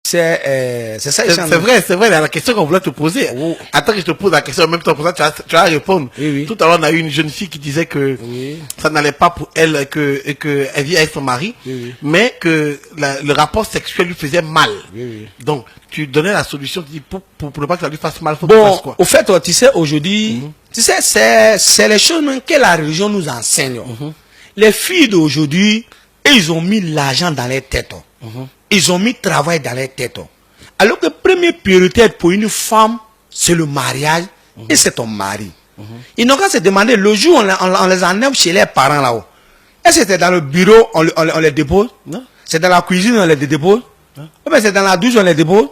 C'est ça. C'est vrai, la question qu'on voulait te poser. Oh. Attends que je te pose la question en même temps, pour ça tu vas répondre. Oui. Tout à l'heure, on a eu une jeune fille qui disait que ça n'allait pas pour elle, que elle vit avec son mari, mais que le rapport sexuel lui faisait mal. Donc, tu donnais la solution pour ne pas que ça lui fasse mal. Quoi. Au fait, tu sais, aujourd'hui, tu sais, c'est les choses même que la religion nous enseigne. Les filles d'aujourd'hui, ils ont mis l'argent dans les têtes. Ils ont mis travail dans les têtes. Alors que première priorité pour une femme, c'est le mariage et c'est ton mari. Ils n'ont qu'à se demander, le jour où on les enlève chez les parents là-haut, est-ce que c'est dans le bureau, on les dépose? C'est dans la cuisine, on les dépose? Ou bien c'est dans la douche, on les dépose?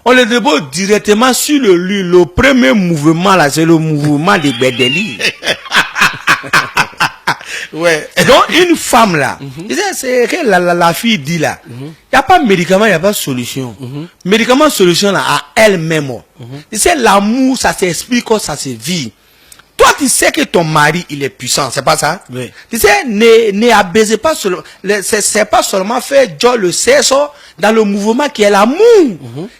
On les dépose directement sur le lit. Le premier mouvement là, c'est le mouvement des Bédéli. Ouais. Donc une femme là, c'est que la fille dit là, il n'y a pas de médicament, il n'y a pas de solution. Médicament, solution là, à elle-même. Tu sais, l'amour, ça s'explique, ça se vit. Toi, tu sais que ton mari, il est puissant, c'est pas ça? Oui. Tu sais, ne abaissez pas seulement, c'est pas seulement faire Dieu le sexe dans le mouvement qui est l'amour.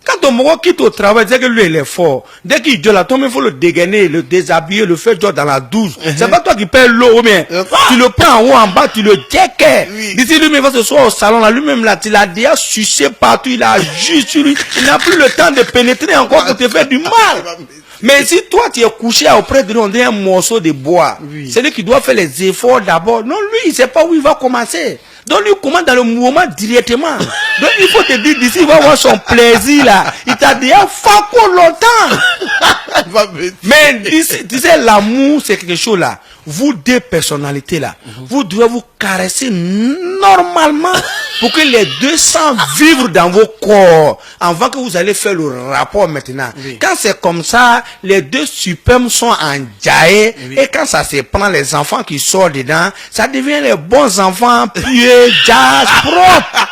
Quand ton mari quitte au travail, c'est que lui, il est fort. Dès qu'il dit là, toi, il faut le dégainer, le déshabiller, le faire Dieu dans la douche. C'est pas toi qui perds l'eau, mais tu le prends en haut, en bas, tu le jettes. D'ici lui-même, il va se soir au salon, là, lui-même, là, tu l'as déjà sucé partout, il a juste sur lui. Il n'a plus le temps de pénétrer encore pour te faire du mal. Mais si toi tu es couché auprès de lui, on dit un morceau de bois, c'est lui qui doit faire les efforts d'abord. Non, lui, il ne sait pas où il va commencer. Donc lui, il commence dans le mouvement directement. Donc il faut te dire, d'ici, il va avoir son plaisir là. Il t'a déjà fait pour longtemps. Mais tu sais, l'amour, c'est quelque chose là. Vous deux personnalités là, vous devez vous caresser normalement pour que les deux sentent vivre dans vos corps avant que vous allez faire le rapport maintenant. Quand c'est comme ça, les deux superbes sont en jaillet et quand ça se prend, les enfants qui sortent dedans, ça devient les bons enfants pieux, jazz, propres.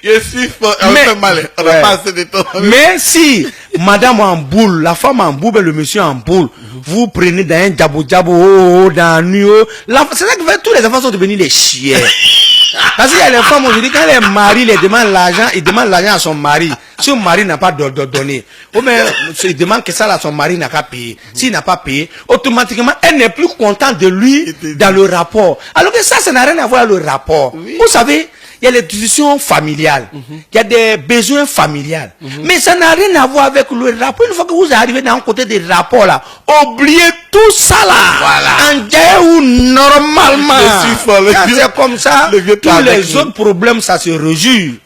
Je suis fort, on fait mal, on n'a pas assez de temps. Mais si madame en boule, la femme en boule, le monsieur en boule, vous prenez dans un djabo dans la nuit, c'est ça qui fait tous les enfants sont devenus des chiens. Parce qu'il y a les femmes aujourd'hui, quand les maris les demandent l'argent, ils demandent l'argent à son mari. Si son mari n'a pas donné, ou bien il demande que ça à son mari n'a qu'à payer. S'il n'a pas payé, automatiquement, elle n'est plus contente de lui dans le rapport. Alors que ça n'a rien à voir avec le rapport. Vous savez, il y a les discussions familiales, il y a des besoins familiales. Mais ça n'a rien à voir avec le rapport. Une fois que vous arrivez dans un côté des rapports là, oubliez tout ça là. Voilà. En guerre ou normalement. C'est comme ça, tous les autres problèmes, ça se résout.